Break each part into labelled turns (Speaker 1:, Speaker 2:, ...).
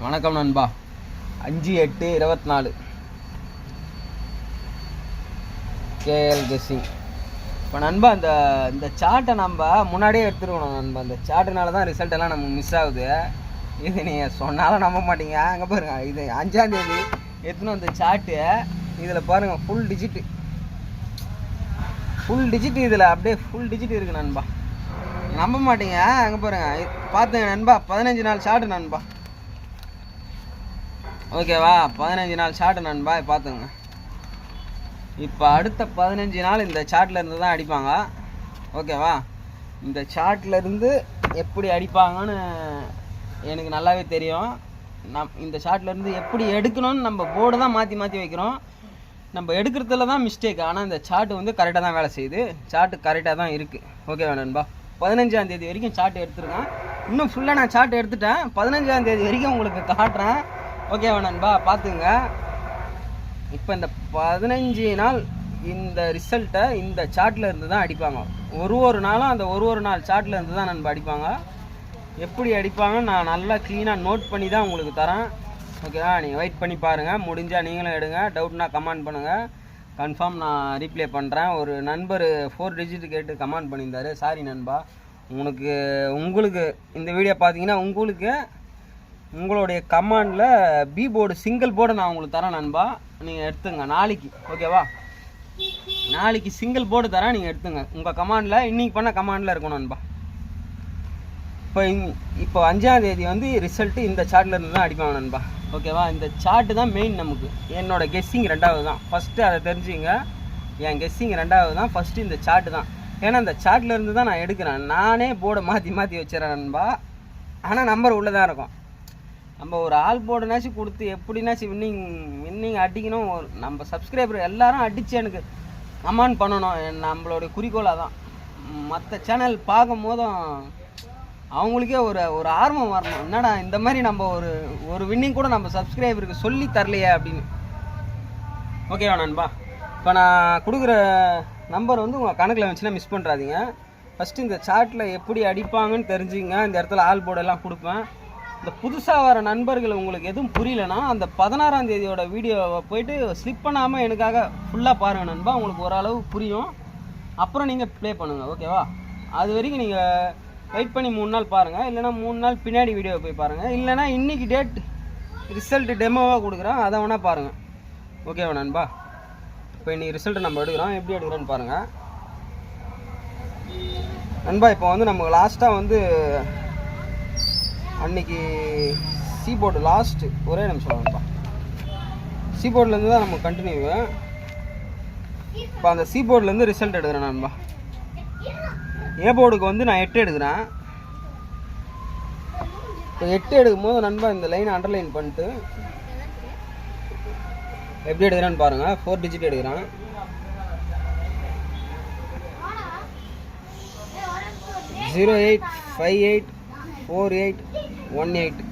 Speaker 1: வணக்கம் நண்பா. 5/8/24 KL guessing. இப்போ நண்பா இந்த சார்ட்டை நம்ம முன்னாடியே எடுத்துருக்கணும் நண்பா. இந்த சார்ட்டுனால தான் ரிசல்ட் எல்லாம் நமக்கு மிஸ் ஆகுது. இது நீங்கள் சொன்னாலும் நம்ப மாட்டீங்க. அங்கே பாருங்கள், இது 5ஆம் தேதி எடுத்துன்னு அந்த சார்ட்டு. இதில் பாருங்கள், ஃபுல் டிஜிட் இதில் அப்படியே ஃபுல் டிஜிட் இருக்குது நண்பா. நம்ப மாட்டீங்க. அங்கே பாருங்கள், பார்த்துங்க நண்பா. 15 நாள் சார்ட்டு நண்பா. ஓகேவா? 15 நாள் சார்ட்டு நண்பா. பார்த்துங்க. இப்போ அடுத்த 15 நாள் இந்த சார்ட்லேருந்து தான் அடிப்பாங்க. ஓகேவா? இந்த சார்ட்லேருந்து எப்படி அடிப்பாங்கன்னு எனக்கு நல்லாவே தெரியும். இந்த சார்ட்லேருந்து எப்படி எடுக்கணும்னு நம்ம போர்டு தான் மாற்றி வைக்கிறோம். நம்ம எடுக்கிறதுல தான் மிஸ்டேக். ஆனால் இந்த சார்ட்டு வந்து கரெக்டாக தான் வேலை செய்யுது. சார்ட்டு கரெக்டாக தான் இருக்குது. ஓகேவா நண்பா? 15ஆம் தேதி வரைக்கும் சார்ட் எடுத்துருக்கேன். இன்னும் ஃபுல்லாக நான் சார்ட் எடுத்துட்டேன். 15ஆம் தேதி வரைக்கும் உங்களுக்கு காட்டுறேன். ஓகேவா நண்பா? பார்த்துங்க. இப்போ இந்த 15 நாள் இந்த ரிசல்ட்டை இந்த சார்ட்டில் இருந்து தான் அடிப்பாங்க. ஒரு நாளும் அந்த ஒரு நாள் சார்ட்டில் இருந்து தான் நண்பா அடிப்பாங்க. எப்படி அடிப்பாங்கன்னு நான் நல்லா க்ளீனாக நோட் பண்ணி தான் உங்களுக்கு தரேன். ஓகேவா? நீங்கள் வெயிட் பண்ணி பாருங்கள். முடிஞ்சால் நீங்களும் எடுங்க. டவுட்னா கமெண்ட் பண்ணுங்கள். கன்ஃபார்ம் நான் ரீப்ளே பண்ணுறேன். ஒரு நண்பர் 4 டிஜிட் கேட்டு கமெண்ட் பண்ணியிருந்தார். சாரி நண்பா. உங்களுக்கு இந்த வீடியோ பார்த்தீங்கன்னா உங்களுடைய கமாண்டில் பி போர்டு சிங்கிள் போர்டு நான் உங்களுக்கு தரேன் நண்பா. நீங்கள் எடுத்துங்க நாளைக்கு. ஓகேவா? நாளைக்கு சிங்கிள் போர்டு தரேன், நீங்கள் எடுத்துங்க. உங்கள் கமாண்டில் இன்றைக்கி பண்ண கமாண்டில் இருக்கும் நண்பா. இப்போ 5ஆம் தேதி வந்து ரிசல்ட்டு இந்த சார்ட்லேருந்து தான் அடிப்பாங்க நண்பா. ஓகேவா? இந்த சார்ட்டு தான் மெயின் நமக்கு. என்னோடய கெஸ்ஸிங் 2வது தான். ஃபஸ்ட்டு அதை தெரிஞ்சுங்க. என் கெஸ்ஸிங் 2வது தான். ஃபஸ்ட்டு இந்த சார்ட்டு தான். ஏன்னா இந்த சார்ட்லேருந்து தான் நான் எடுக்கிறேன். நானே போர்டை மாற்றி வச்சிடறேன் நண்பா. ஆனால் நம்பர் உள்ளே தான் இருக்கும். நம்ம ஒரு ஆள் போர்டுனாச்சும் கொடுத்து எப்படின்னாச்சும் வின்னிங் அடிக்கணும். நம்ம சப்ஸ்கிரைபர் எல்லாரும் அடித்து எனக்கு கமெண்ட் பண்ணணும். நம்மளுடைய குறிக்கோளாக தான். மற்ற சேனல் பார்க்கும் போதும் அவங்களுக்கே ஒரு ஆர்வம் வரணும். என்னடா இந்த மாதிரி நம்ம ஒரு வின்னிங் கூட நம்ம சப்ஸ்கிரைபருக்கு சொல்லி தரலையே அப்படின்னு. ஓகேவா நண்பா? இப்போ நான் கொடுக்குற நம்பர் வந்து உங்கள் கணக்கில் வச்சுன்னா மிஸ் பண்ணுறாதீங்க. ஃபஸ்ட்டு இந்த சார்ட்டில் எப்படி அடிப்பாங்கன்னு தெரிஞ்சுங்க. இந்த இடத்துல ஆல் போர்டெல்லாம் கொடுப்பேன். இந்த புதுசாக வர நண்பர்கள் உங்களுக்கு எதுவும் புரியலன்னா அந்த 16ஆம் தேதியோட வீடியோவை போயிட்டு ஸ்லிப் பண்ணாமல் எனக்காக ஃபுல்லாக பாருங்கள் நண்பா. உங்களுக்கு ஓரளவு புரியும். அப்புறம் நீங்கள் ப்ளே பண்ணுங்கள். ஓகேவா? அது வரைக்கும் நீங்கள் வெயிட் பண்ணி 3 நாள் பாருங்கள். இல்லைனா 3 நாள் பின்னாடி வீடியோவை போய் பாருங்கள். இல்லைனா இன்றைக்கி டேட் ரிசல்ட் டெமோவாக கொடுக்குறேன், அதை வேணால் பாருங்கள். ஓகேவா நண்பா? இப்போ இன்றைக்கி ரிசல்ட்டு நம்ம எடுக்கிறோம். எப்படி எடுக்கிறோன்னு பாருங்கள் நண்பா. இப்போ வந்து நமக்கு லாஸ்ட்டாக வந்து அன்றைக்கி சீபோர்டு லாஸ்ட்டு ஒரே நிமிஷம் நண்பா. சீபோர்ட்லேருந்து தான் நம்ம கண்டினியூ. இப்போ அந்த சீபோர்ட்லேருந்து ரிசல்ட் எடுக்கிறேன் நண்பா. ஏ போர்டுக்கு வந்து நான் 8 எடுக்கிறேன். இப்போ 8 எடுக்கும் போது நண்பா இந்த லைனை அண்டர்லைன் பண்ணிட்டு எப்படி எடுக்கிறேன்னு பாருங்கள். 4 டிஜிட் எடுக்கிறேன். ஜீரோ 8 5 8 4 8 1 8.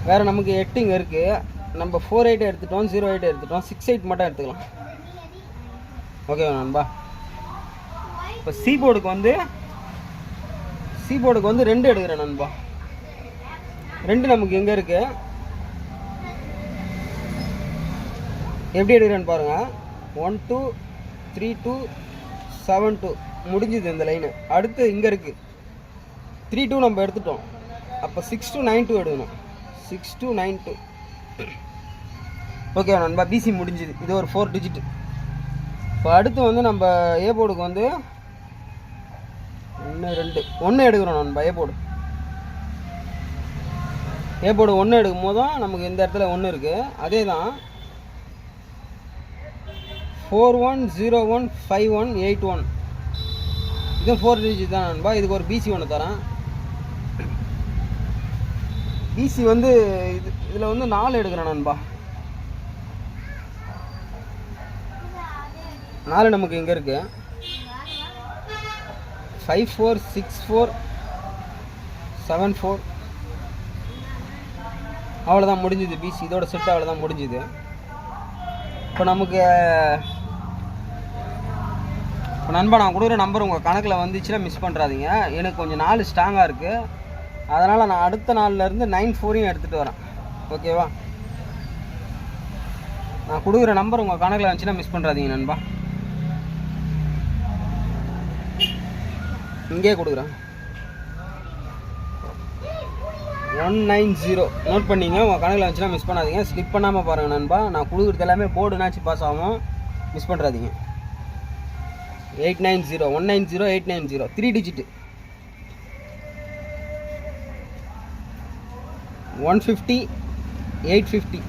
Speaker 1: வேறு நமக்கு 8 இங்கே இருக்குது. நம்ம 4 8 எடுத்துட்டோம், 0 8 எடுத்துட்டோம், 6 8 மட்டும் எடுத்துக்கலாம். ஓகேவா நண்பா? இப்போ சி போர்டுக்கு வந்து 2 எடுக்கிறேன் நண்பா. 2 நமக்கு எங்கே இருக்குது, எப்படி எடுக்கிறேன்னு பாருங்கள். 1 2 3 2 7 2 முடிஞ்சுது இந்த லைனு. அடுத்து இங்கே இருக்குது 3 2 நம்ம எடுத்துட்டோம். அப்போ 6 2 9 2 எடுக்கணும். 6 2 9 2. ஓகே நண்பா, பிசி முடிஞ்சுது. இது ஒரு 4 டிஜிட். இப்போ அடுத்து வந்து நம்ம ஏ போர்டுக்கு வந்து 1 எடுக்கிறோம் நண்பா. ஏ போர்டு 1 எடுக்கும் போதும் நமக்கு இந்த இடத்துல 1 இருக்குது. அதே தான் 4 1 0 1 5 1 8 1. இது 4 டிஜிட் தான் நண்பா. இதுக்கு ஒரு பிசி ஒன்று தரேன். பிசி வந்து இதில் வந்து 4 எடுக்கிறேன் நண்பா. 4 நமக்கு இங்கே இருக்குது. 5 4 6 4 7 4. அவ்வளோதான் முடிஞ்சுது பிசி. இதோட செட் அவ்வளோதான் முடிஞ்சுது. இப்போ நமக்கு நண்பா நான் கொடுக்குற நம்பர் உங்கள் கணக்கில் வந்துச்சுன்னா மிஸ் பண்ணுறாதீங்க. எனக்கு கொஞ்சம் 4 ஸ்ட்ராங்காக இருக்குது. அதனால் நான் அடுத்த நாள்லேருந்து 9-4 எடுத்துகிட்டு வரேன். ஓகேவா? நான் கொடுக்குற நம்பர் உங்கள் கணக்கில் வந்துச்சுன்னா மிஸ் பண்ணுறாதீங்க நண்பா. இங்கே கொடுக்குறேன் 190 நோட் பண்ணிங்க. உங்கள் கணக்கில் வந்துச்சுன்னா மிஸ் பண்ணாதீங்க. ஸ்லிப் பண்ணாமல் பாருங்கள் நண்பா. நான் கொடுக்குறது எல்லாமே போர்டுனாச்சு பாஸ் ஆகும், மிஸ் பண்ணுறாதீங்க. 890 190 890 3 டிஜிட்டு 150 850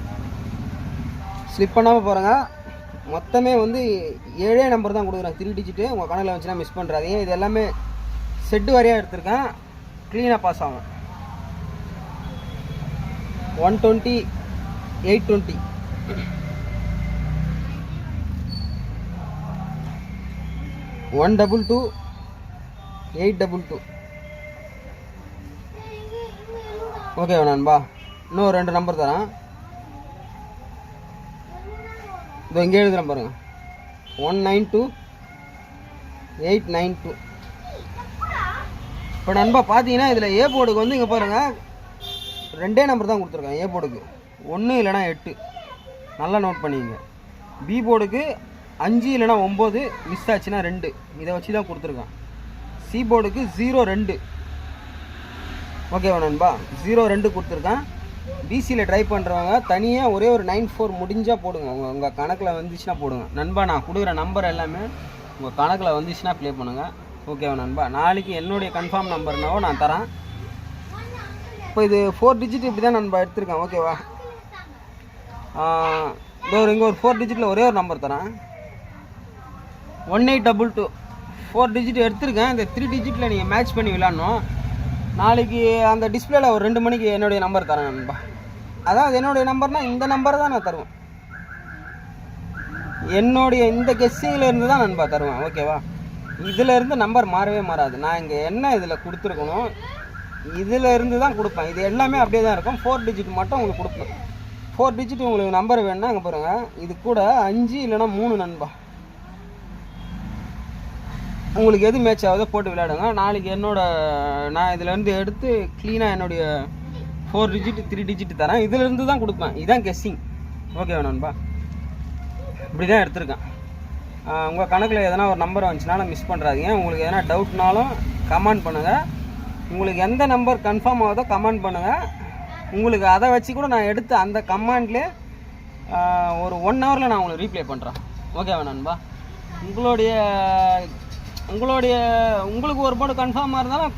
Speaker 1: ஸ்லிப் பண்ணாமல் பாருங்கள். மொத்தமே வந்து 7 நம்பர் தான் கொடுக்குறேன், 3 டிஜிட்டு. உங்கள் கணக்கில் வந்துச்சுன்னா மிஸ் பண்ணுறாதீங்க. இது எல்லாமே செட்டு வரையாக எடுத்திருக்கேன், க்ளீனாக பாஸ் ஆகும். 120 820 122 822. ஓகேவா நண்பா? இன்னும் 2 நம்பர் தரேன். இதோ இங்கே எழுதுகிறேன் பாருங்கள். 192 892. இப்போ நண்பா பார்த்தீங்கன்னா இதில் ஏ போர்டுக்கு வந்து இங்கே பாருங்கள் 2 நம்பர் தான் கொடுத்துருக்கேன். ஏ போர்டுக்கு 1 இல்லைனா 8, நல்லா நோட் பண்ணிங்க. பி போர்டுக்கு 5 இல்லைனா 9, மிஸ் ஆச்சுன்னா 2, இதை வச்சு தான் கொடுத்துருக்கேன். சி போர்டுக்கு 02. ஓகேவா நண்பா? 02 கொடுத்துருக்கேன். பிசியில் ட்ரை பண்ணுறவங்க தனியாக ஒரே ஒரு 94 முடிஞ்சால் போடுங்க. உங்கள் கணக்கில் வந்துச்சுன்னா போடுங்க நண்பா. நான் கொடுக்குற நம்பர் எல்லாமே உங்கள் கணக்கில் வந்துச்சுன்னா ப்ளே பண்ணுங்கள். ஓகேவா நண்பா? நாளைக்கு என்னுடைய கன்ஃபார்ம் நம்பர்னாவோ நான் தரேன். இப்போ இது 4 டிஜிட் இப்படி தான் நண்பா எடுத்திருக்கேன். ஓகேவா? இங்கே ஒரு 4 டிஜிட்டில் ஒரே ஒரு நம்பர் தரேன். 1822 4 டிஜிட் எடுத்திருக்கேன். இந்த 3 டிஜிட்டில் நீங்கள் மேட்ச் பண்ணி விளாட்ணும். நாளைக்கு அந்த டிஸ்பிளேல ஒரு 2 மணிக்கு என்னுடைய நம்பர் தரேன் நண்பா. அதாவது என்னுடைய நம்பர்னால் இந்த நம்பரை தான் நான் தருவேன். என்னுடைய இந்த கெஸ்ஸிங்கில் இருந்து தான் நண்பா தருவேன். ஓகேவா? இதில் இருந்து நம்பர் மாறவே மாறாது. நான் இங்கே என்ன இதில் கொடுத்துருக்கணும் இதில் இருந்து தான் கொடுப்பேன். இது எல்லாமே அப்படியே தான் இருக்கும். 4 டிஜிட் மட்டும் உங்களுக்கு கொடுப்பேன். 4 டிஜிட் உங்களுக்கு நம்பர் வேணுன்னா அங்கே பாருங்கள். இது கூட 5 இல்லைனா 3 நண்பா. உங்களுக்கு எது மேட்ச் ஆகுதோ போட்டு விளையாடுங்க. நாளைக்கு நான் இதிலேருந்து எடுத்து க்ளீனாக என்னுடைய 4 டிஜிட் 3 டிஜிட் தரேன். இதிலேருந்து தான் கொடுப்பேன். இதுதான் கெஸ்ஸிங். ஓகேவா நண்பா? இப்படி தான் எடுத்திருக்கேன். உங்கள் கணக்கில் எதனா ஒரு நம்பர் வந்துச்சுனாலும் மிஸ் பண்ணுறாதீங்க. உங்களுக்கு எதனா டவுட்னாலும் கமெண்ட் பண்ணுங்கள். உங்களுக்கு எந்த நம்பர் கன்ஃபார்ம் ஆகுதோ கமெண்ட் பண்ணுங்கள். உங்களுக்கு அதை வச்சு கூட நான் எடுத்து அந்த கமெண்ட்லேயே ஒரு 1 ஹவரில் நான் உங்களுக்கு ரீப்ளே பண்ணுறேன். ஓகேவா நண்பா? உங்களுக்கு ஒரு போர்டு கன்ஃபார்மாக இருந்தாலும்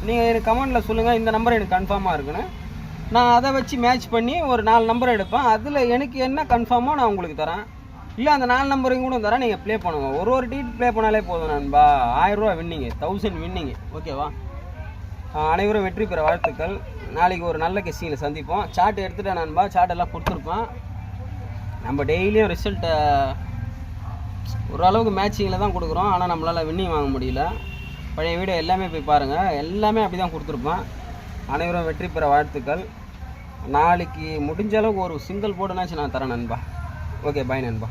Speaker 1: நீங்கள் எனக்கு கமெண்டில் சொல்லுங்கள், இந்த நம்பர் எனக்கு கன்ஃபார்மாக இருக்குன்னு. நான் அதை வச்சு மேட்ச் பண்ணி ஒரு 4 நம்பர் எடுப்பேன். அதில் எனக்கு என்ன கன்ஃபார்மோ நான் உங்களுக்கு தரேன். இல்லை அந்த 4 நம்பரையும் கூட தரேன், நீங்கள் ப்ளே பண்ணுங்க. ஒரு டீட் ப்ளே பண்ணாலே போதும் நண்பா. 1000 ரூபா வின்னிங்கு, 1000 வின்னிங்கு. ஓகேவா? அனைவரும் வெற்றி பெற வாழ்த்துக்கள். நாளைக்கு ஒரு நல்ல கெஸ்ஸிங்கில் சந்திப்போம். சார்ட் எடுத்துகிட்டேன் நண்பா. சார்ட் எல்லாம் கொடுத்துருப்பேன். நம்ம டெய்லியும் ரிசல்ட்டை ஓரளவுக்கு மேட்சிங்கில் தான் கொடுக்குறோம். ஆனால் நம்மளால் வின்னிங் வாங்க முடியல. பழைய வீடியோ எல்லாமே போய் பாருங்கள். எல்லாமே அப்படி தான் கொடுத்துருப்பேன். அனைவரும் வெற்றி பெற வாழ்த்துக்கள். நாளைக்கு முடிஞ்ச அளவுக்கு ஒரு சிங்கிள் போர்டுனாச்சும் நான் தரேன் நண்பா. ஓகே, பாய் நண்பா.